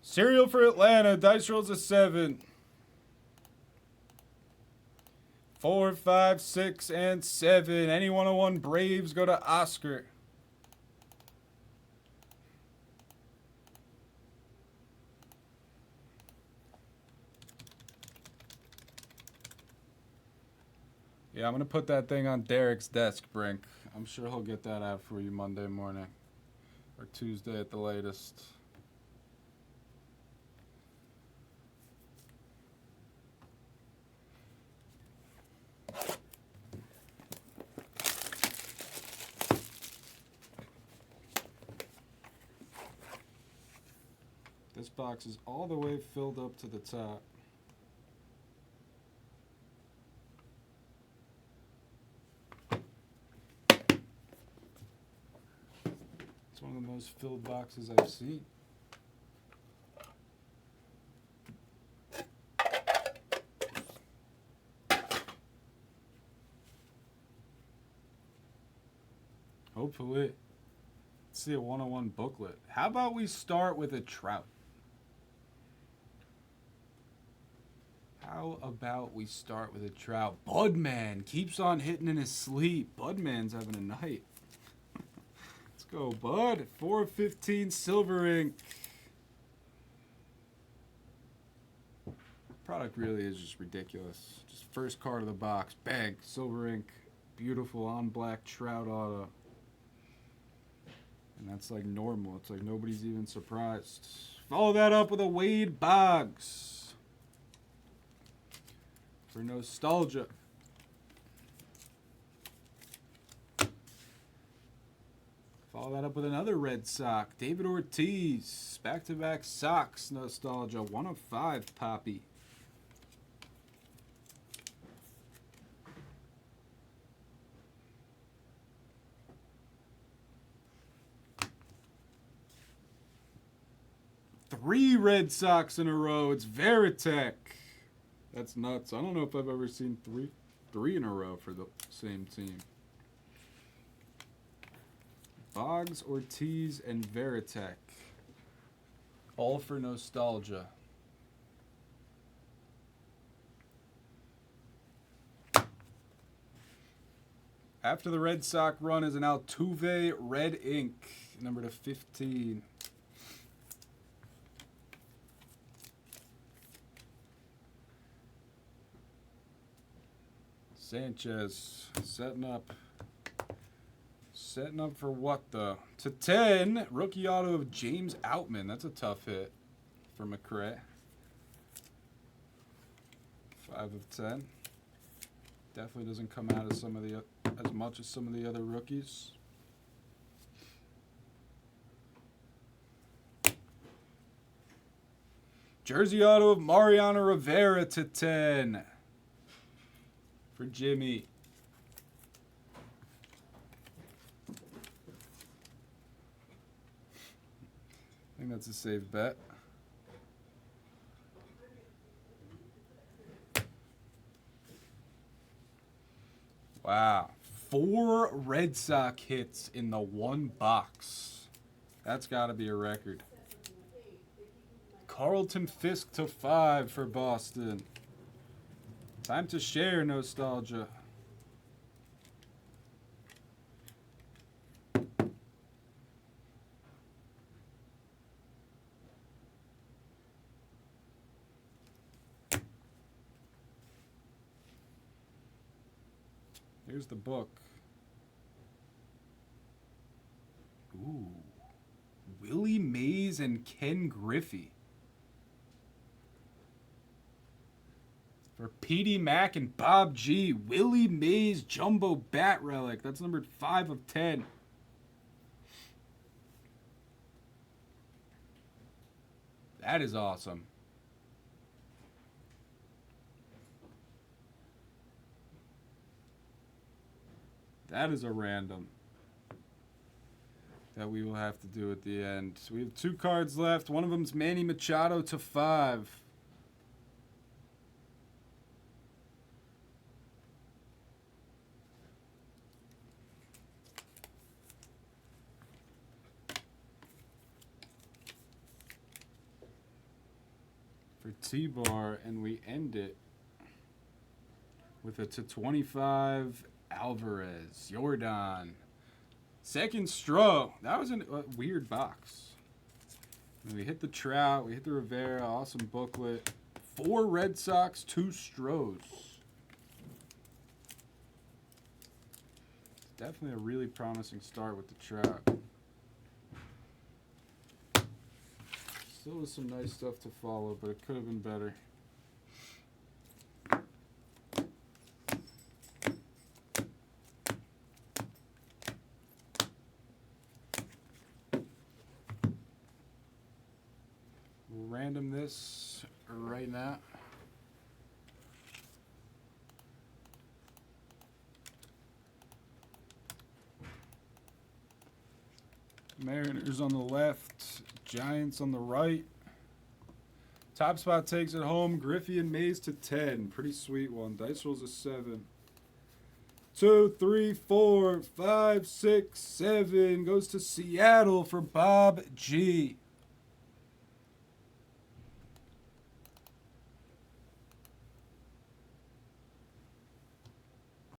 Serial for Atlanta. Dice rolls a 7. 4, 5, 6, and 7. Any 101 Braves go to Oscar. Yeah, I'm going to put that thing on Derek's desk, Brink. I'm sure he'll get that out for you Monday morning. Or Tuesday at the latest. This box is all the way filled up to the top. It's one of the most filled boxes I've seen. Hopefully, let's see a 101 booklet. How about we start with a Trout? How about we start with a Trout? Budman keeps on hitting in his sleep. Budman's having a night. Let's go, Bud. 4/15 silver ink. Product really is just ridiculous. Just first card of the box. Bang. Silver ink. Beautiful on black Trout auto. And that's like normal. It's like nobody's even surprised. Follow that up with a Wade Boggs. For nostalgia. Follow that up with another Red Sox. David Ortiz. Back-to-back Sox nostalgia. 1 of 5 Poppy. Three Red Sox in a row. It's Veritek. That's nuts. I don't know if I've ever seen three in a row for the same team. Boggs, Ortiz, and Veritek. All for nostalgia. After the Red Sox run is an Altuve red ink, number to 15. Sanchez setting up for what though? To 10, rookie auto of James Outman. That's a tough hit for McCray. 5 of 10. Definitely doesn't come out as as much as some of the other rookies. Jersey auto of Mariano Rivera to 10. For Jimmy. I think that's a safe bet. Wow. 4 Red Sox hits in the one box. That's got to be a record. Carlton Fisk to 5 for Boston. Time to share nostalgia. Here's the book. Ooh. Willie Mays and Ken Griffey. For Petey Mack and Bob G. Willie Mays Jumbo Bat Relic. That's numbered 5 of 10. That is awesome. That is a random that we will have to do at the end. So we have 2 cards left. One of them's Manny Machado to 5. for T-Bar, and we end it with a /25 Alvarez. Jordan. Second Stroh. That was a weird box. And we hit the Trout. We hit the Rivera. Awesome booklet. 4 Red Sox, 2 Strohs. Definitely a really promising start with the Trout. Still was some nice stuff to follow, but it could have been better. We'll random this right now. Mariners on the left, Giants on the right. Top spot takes it home. Griffey and Mays to 10. Pretty sweet one. Dice rolls a 7. 2, 3, 4, 5, 6, 7. Goes to Seattle for Bob G.